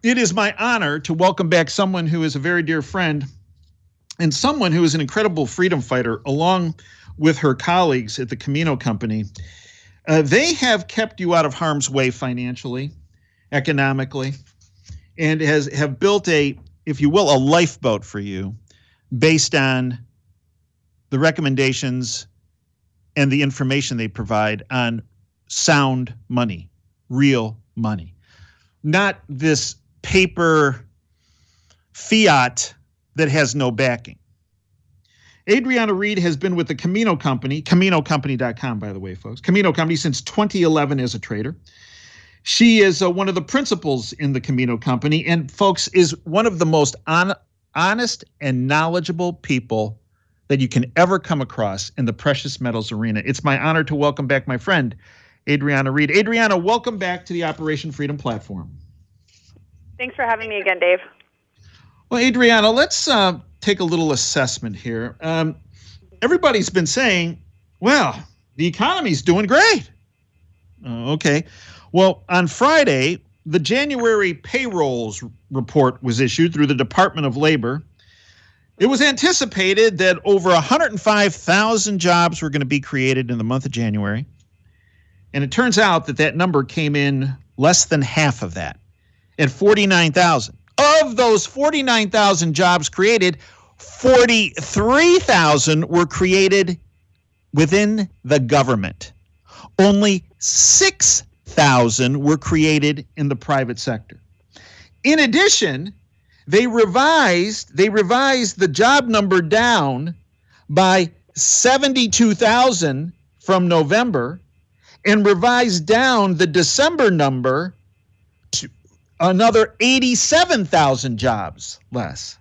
It is my honor to welcome back someone who is a very dear friend and someone who is an incredible freedom fighter, along with her colleagues at the Camino Company. They have kept you out of harm's way financially, economically, and have built a, if you will, a lifeboat for you based on the recommendations and the information they provide on sound money, real money, not this paper fiat that has no backing. Adriana Reed has been with the Camino Company, CaminoCompany.com, by the way, folks, Camino Company since 2011 as a trader. She is one of the principals in the Camino Company, and folks, is one of the most honest and knowledgeable people that you can ever come across in the precious metals arena. It's my honor to welcome back my friend, Adriana Reed. Adriana, welcome back to the Operation Freedom platform. Thanks for having me again, Dave. Well, Adriana, let's take a little assessment here. Everybody's been saying, well, the economy's doing great. Okay. Well, on Friday, the January payrolls report was issued through the Department of Labor. It was anticipated that over 105,000 jobs were going to be created in the month of January. And it turns out that that number came in less than half of that, at 49,000. Of those 49,000 jobs created, 43,000 were created within the government. Only 6,000 were created in the private sector. In addition, they revised the job number down by 72,000 from November and revised down the December number to another 87,000 jobs less.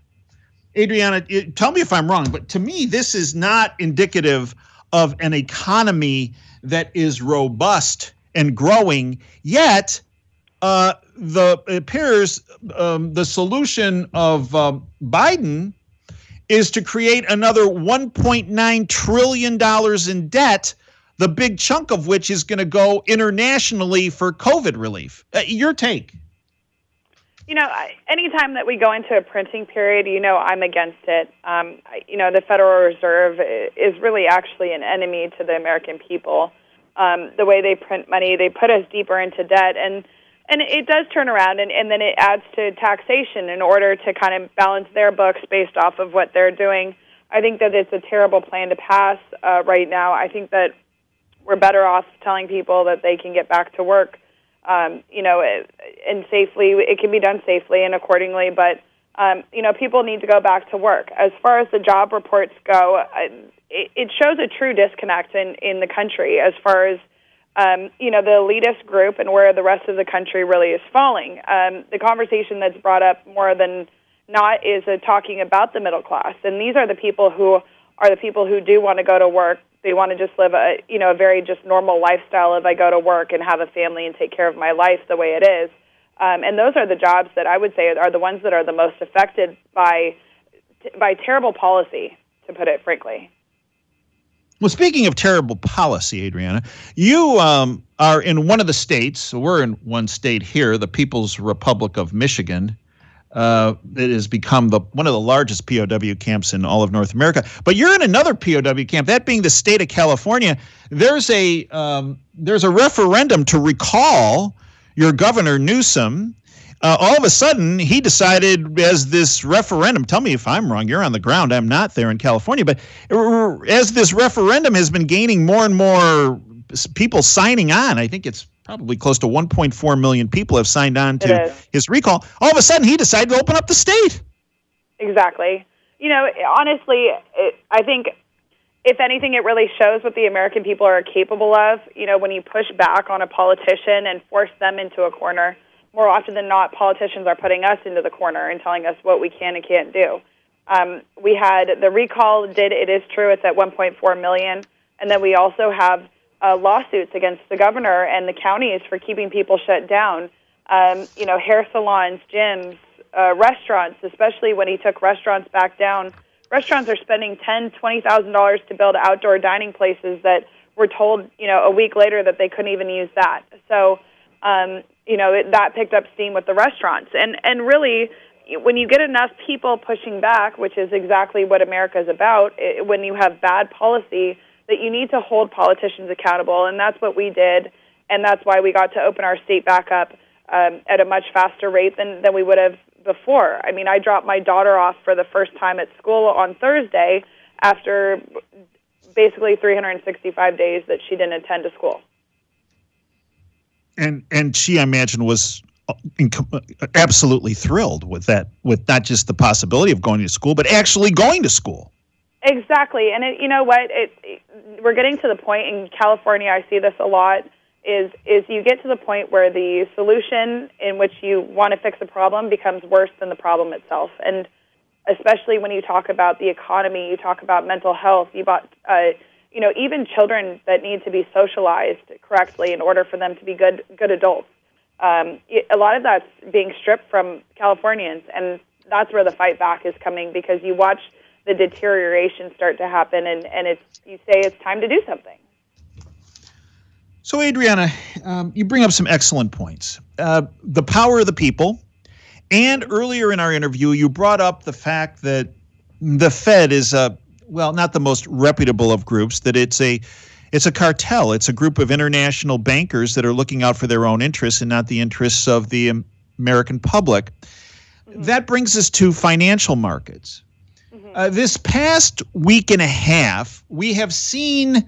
Adriana, tell me if I'm wrong, but to me, this is not indicative of an economy that is robust and growing, yet it appears the solution of Biden is to create another $1.9 trillion in debt, the big chunk of which is going to go internationally for COVID relief. Your take? Anytime that we go into a printing period, I'm against it. The Federal Reserve is really actually an enemy to the American people. The way they print money, they put us deeper into debt, and it does turn around, and then it adds to taxation in order to kind of balance their books based off of what they're doing. I think that it's a terrible plan to pass right now. I think that we're better off telling people that they can get back to work, and safely. It can be done safely and accordingly, but, people need to go back to work. As far as the job reports go, it shows a true disconnect in the country as far as, the elitist group and where the rest of the country really is falling. The conversation that's brought up more than not is talking about the middle class, and these are the people who do want to go to work. They want to just live a very just normal lifestyle if I go to work and have a family and take care of my life the way it is. And those are the jobs that I would say are the ones that are the most affected by terrible policy, to put it frankly. Well, speaking of terrible policy, Adriana, you are in one of the states. We're in one state here, the People's Republic of Michigan. It has become one of the largest POW camps in all of North America. But you're in another POW camp, that being the state of California. There's a referendum to recall your governor, Newsom. All of a sudden, he decided as this referendum, tell me if I'm wrong, you're on the ground, I'm not there in California, but as this referendum has been gaining more and more people signing on, I think it's probably close to 1.4 million people have signed on to his recall. All of a sudden, he decided to open up the state. Exactly. Honestly, I think, if anything, it really shows what the American people are capable of. When you push back on a politician and force them into a corner, more often than not, politicians are putting us into the corner and telling us what we can and can't do. We had the recall it is true, it's at 1.4 million. And then we also have lawsuits against the governor and the counties for keeping people shut down. Hair salons, gyms, restaurants, especially when he took restaurants back down. Restaurants are spending $10,000, $20,000 to build outdoor dining places that were told, a week later that they couldn't even use that. So, that picked up steam with the restaurants. And really, when you get enough people pushing back, which is exactly what America is about, when you have bad policy, that you need to hold politicians accountable, and that's what we did, and that's why we got to open our state back up at a much faster rate than we would have before. I mean, I dropped my daughter off for the first time at school on Thursday after basically 365 days that she didn't attend to school. And she, I imagine, was absolutely thrilled with that, with not just the possibility of going to school, but actually going to school. Exactly. And you know what? We're getting to the point in California, I see this a lot, is you get to the point where the solution in which you want to fix a problem becomes worse than the problem itself. And especially when you talk about the economy, you talk about mental health, even children that need to be socialized correctly in order for them to be good adults. A lot of that's being stripped from Californians, and that's where the fight back is coming, because you watch the deterioration start to happen, and you say it's time to do something. So, Adriana, you bring up some excellent points. The power of the people, and earlier in our interview, you brought up the fact that the Fed is not the most reputable of groups, that it's a cartel. It's a group of international bankers that are looking out for their own interests and not the interests of the American public. Mm-hmm. That brings us to financial markets. Mm-hmm. This past week and a half, we have seen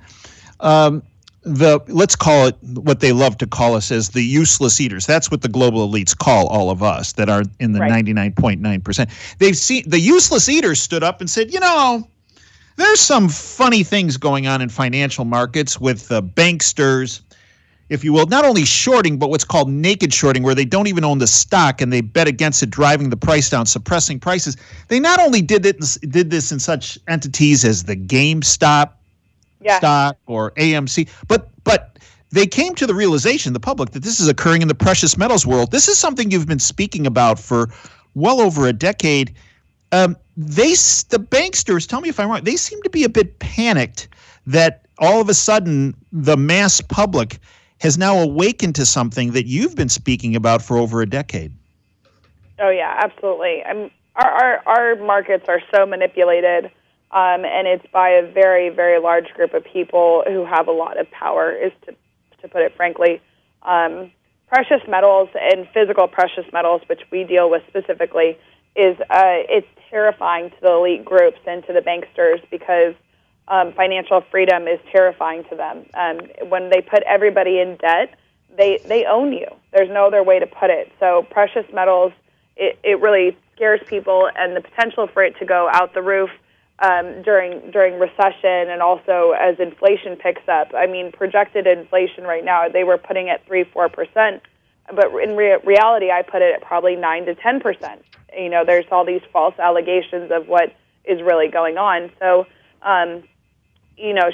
let's call it what they love to call us as the useless eaters. That's what the global elites call all of us that are in the 99.9%. They've seen the useless eaters stood up and said, there's some funny things going on in financial markets with banksters, if you will, not only shorting, but what's called naked shorting, where they don't even own the stock and they bet against it, driving the price down, suppressing prices. They not only did this in such entities as the GameStop stock or AMC, but they came to the realization, the public, that this is occurring in the precious metals world. This is something you've been speaking about for well over a decade. The banksters, tell me if I'm wrong, they seem to be a bit panicked that all of a sudden the mass public has now awakened to something that you've been speaking about for over a decade. Oh, yeah, absolutely. Our markets are so manipulated, and it's by a very, very large group of people who have a lot of power, is to put it frankly. Precious metals and physical precious metals, which we deal with specifically, it's terrifying to the elite groups and to the banksters, because financial freedom is terrifying to them. When they put everybody in debt, they own you. There's no other way to put it. So precious metals, it really scares people, and the potential for it to go out the roof during recession, and also as inflation picks up. I mean, projected inflation right now, they were putting at 3-4%, but in reality, I put it at probably 9 to 10%. There's all these false allegations of what is really going on. So,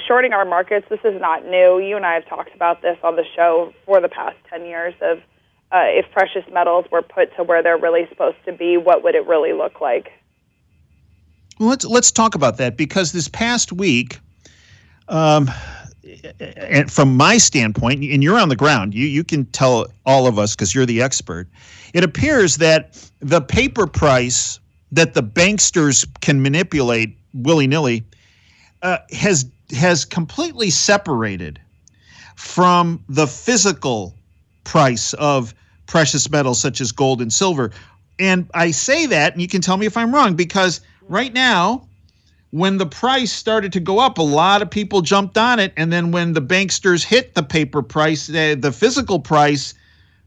shorting our markets, this is not new. You and I have talked about this on the show for the past 10 years of if precious metals were put to where they're really supposed to be, what would it really look like? Well, let's talk about that, because this past week, and from my standpoint, and you're on the ground, you can tell all of us because you're the expert, it appears that the paper price that the banksters can manipulate willy-nilly has completely separated from the physical price of precious metals such as gold and silver. And I say that, and you can tell me if I'm wrong, because right now, when the price started to go up, a lot of people jumped on it. And then when the banksters hit the paper price, the physical price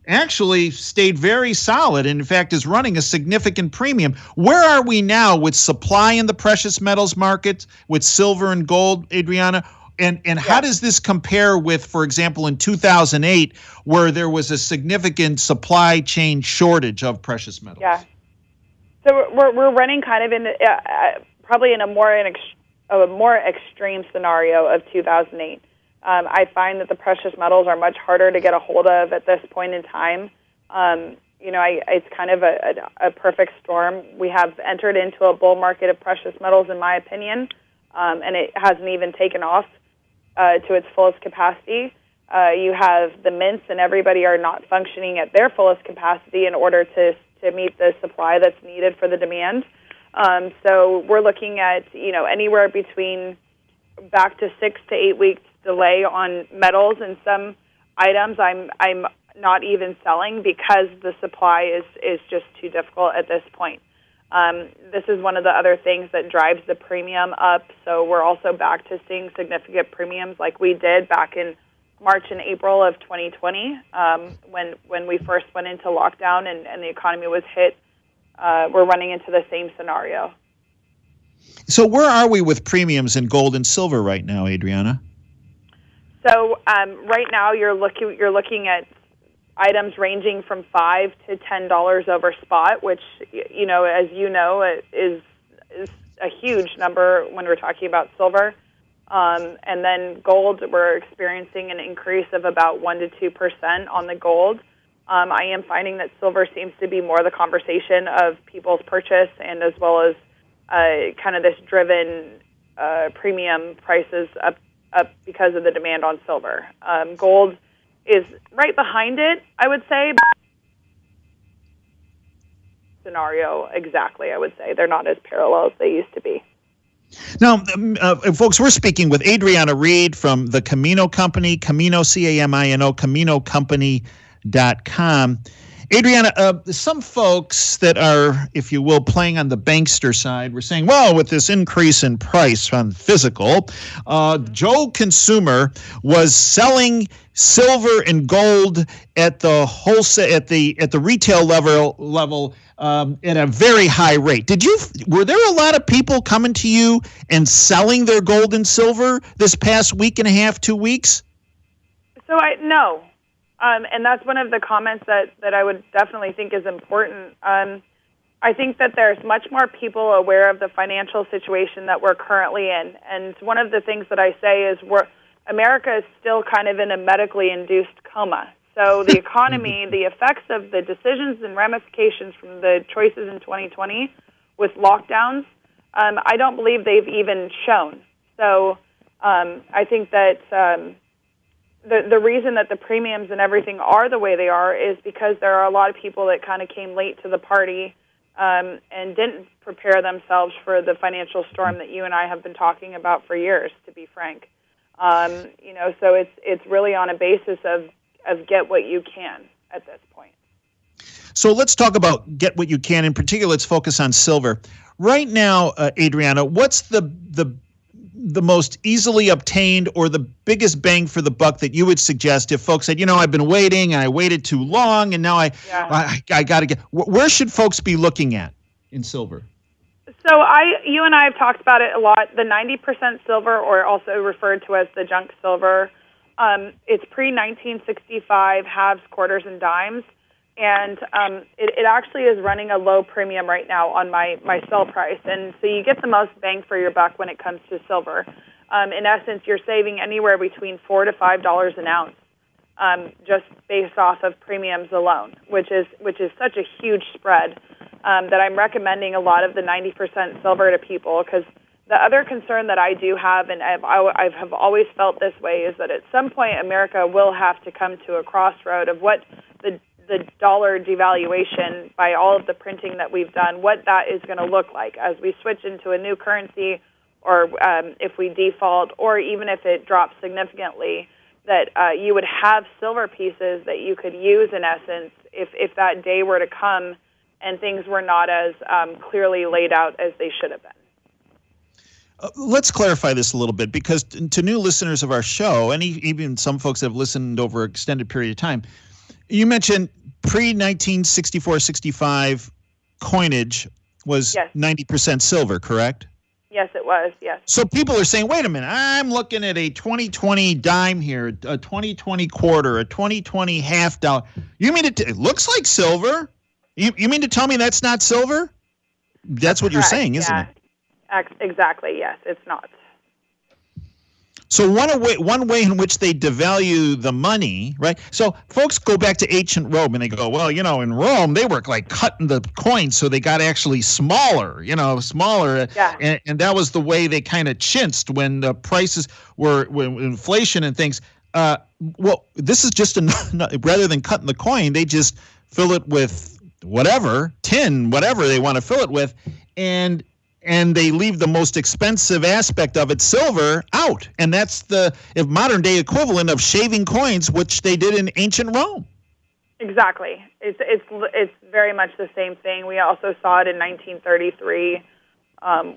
actually stayed very solid, and in fact is running a significant premium. Where are we now with supply in the precious metals market, with silver and gold, Adriana? And how does this compare with, for example, in 2008, where there was a significant supply chain shortage of precious metals? Yeah. So we're running kind of in probably in a more extreme scenario of 2008. I find that the precious metals are much harder to get a hold of at this point in time. It's kind of a perfect storm. We have entered into a bull market of precious metals, in my opinion, and it hasn't even taken off to its fullest capacity. You have the mints, and everybody are not functioning at their fullest capacity in order to meet the supply that's needed for the demand. So we're looking at anywhere between back to 6 to 8 weeks delay on metals, and some items I'm not even selling because the supply is just too difficult at this point. This is one of the other things that drives the premium up. So we're also back to seeing significant premiums like we did back in March and April of 2020 when we first went into lockdown and the economy was hit. We're running into the same scenario. So where are we with premiums in gold and silver right now, Adriana? So right now you're looking at items ranging from $5 to $10 over spot, which as you know is a huge number when we're talking about silver. And then gold, we're experiencing an increase of about 1 to 2% on the gold. I am finding that silver seems to be more the conversation of people's purchase, and as well as kind of this driven premium prices up because of the demand on silver. Gold is right behind it, I would say. Scenario exactly, I would say. They're not as parallel as they used to be. Now, folks, we're speaking with Adriana Reed from the Camino Company, Camino, C-A-M-I-N-O, CaminoCompany.com. Adriana, some folks that are, if you will, playing on the bankster side were saying, well, with this increase in price on physical, Joe Consumer was selling silver and gold at the wholesale at the retail level at a very high rate. Were there a lot of people coming to you and selling their gold and silver this past week and a half, 2 weeks? So no. And that's one of the comments that I would definitely think is important. I think that there's much more people aware of the financial situation that we're currently in. And one of the things that I say is America is still kind of in a medically induced coma. So the economy, the effects of the decisions and ramifications from the choices in 2020 with lockdowns, I don't believe they've even shown. So I think that the reason that the premiums and everything are the way they are is because there are a lot of people that kind of came late to the party and didn't prepare themselves for the financial storm that you and I have been talking about for years, to be frank. So it's really on a basis of get what you can at this point. So let's talk about get what you can. In particular, let's focus on silver. Right now, Adriana, what's the most easily obtained or the biggest bang for the buck that you would suggest if folks said, I've been waiting and I waited too long and now I got to get, where should folks be looking at in silver? So you and I have talked about it a lot. The 90% silver, or also referred to as the junk silver, it's pre-1965 halves, quarters, and dimes. And it actually is running a low premium right now on my sell price. And so you get the most bang for your buck when it comes to silver. In essence, you're saving anywhere between $4 to $5 an ounce just based off of premiums alone, which is such a huge spread that I'm recommending a lot of the 90% silver to people, because the other concern that I do have, and I have always felt this way, is that at some point America will have to come to a crossroad of what the dollar devaluation by all of the printing that we've done, what that is going to look like as we switch into a new currency, or if we default, or even if it drops significantly, that you would have silver pieces that you could use in essence if that day were to come and things were not as clearly laid out as they should have been. Let's clarify this a little bit, because to new listeners of our show, and even some folks that have listened over an extended period of time, you mentioned pre-1964-65 coinage was 90% silver, correct? Yes, it was, yes. So people are saying, wait a minute, I'm looking at a 2020 dime here, a 2020 quarter, a 2020 half dollar. You mean it looks like silver? You mean to tell me that's not silver? That's what you're saying, isn't it? Exactly, yes, it's not. So one way in which they devalue the money, right? So folks go back to ancient Rome and they go, well, in Rome, they were like cutting the coins so they got actually smaller. Yeah. And that was the way they kind of chinched when the prices when inflation and things. well, this is just rather than cutting the coin, they just fill it with whatever, tin, whatever they want to fill it with, and they leave the most expensive aspect of it, silver, out. And that's the modern day equivalent of shaving coins, which they did in ancient Rome. Exactly. It's very much the same thing. We also saw it in 1933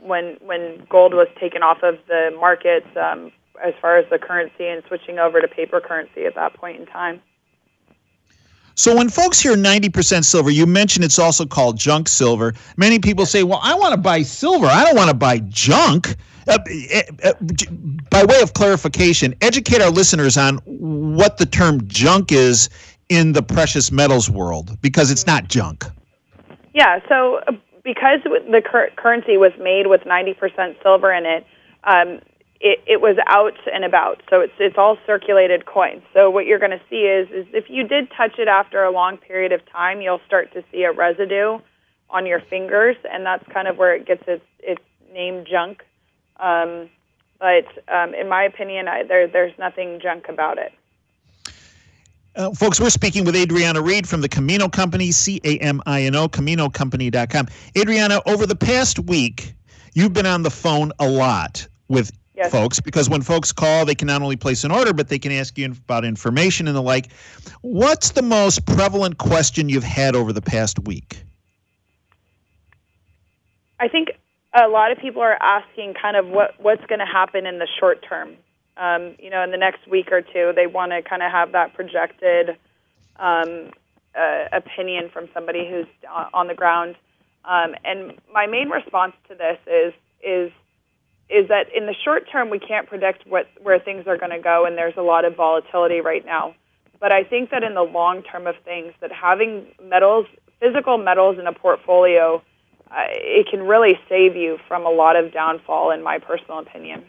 when gold was taken off of the markets as far as the currency and switching over to paper currency at that point in time. So when folks hear 90% silver, you mentioned it's also called junk silver. Many people say, well, I want to buy silver. I don't want to buy junk. By way of clarification, educate our listeners on what the term junk is in the precious metals world, because it's not junk. Yeah, so because the currency was made with 90% silver in it, it was out and about. So it's all circulated coins. So what you're going to see is if you did touch it after a long period of time, you'll start to see a residue on your fingers, and that's kind of where it gets its name junk. But in my opinion, there's nothing junk about it. Folks, we're speaking with Adriana Reed from the Camino Company, CAMINO, CaminoCompany.com. Adriana, over the past week, you've been on the phone a lot with folks, because when folks call, they can not only place an order, but they can ask you about information and the like. What's the most prevalent question you've had over the past week? I think a lot of people are asking kind of what's going to happen in the short term. In the next week or two, they want to kind of have that projected opinion from somebody who's on the ground. And my main response to this is that in the short term, we can't predict where things are going to go, and there's a lot of volatility right now. But I think that in the long term of things, that having physical metals in a portfolio, it can really save you from a lot of downfall, in my personal opinion.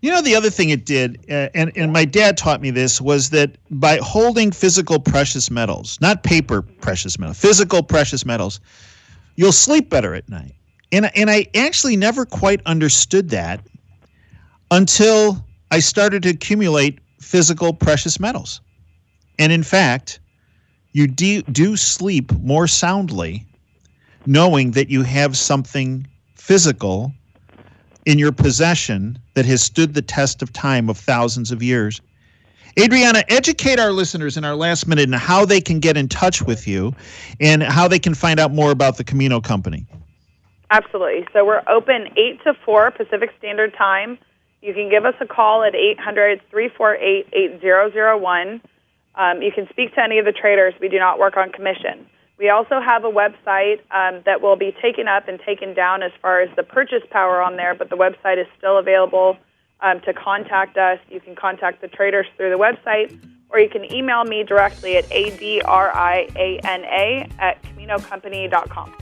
You know, the other thing it did, and my dad taught me this, was that by holding physical precious metals, not paper precious metals, physical precious metals, you'll sleep better at night. And I actually never quite understood that until I started to accumulate physical precious metals. And in fact, you do sleep more soundly knowing that you have something physical in your possession that has stood the test of time of thousands of years. Adriana, educate our listeners in our last minute on how they can get in touch with you and how they can find out more about the Camino Company. Absolutely. So we're open 8 to 4 Pacific Standard Time. You can give us a call at 800-348-8001. You can speak to any of the traders. We do not work on commission. We also have a website that will be taken up and taken down as far as the purchase power on there, but the website is still available to contact us. You can contact the traders through the website, or you can email me directly at adriana@caminocompany.com.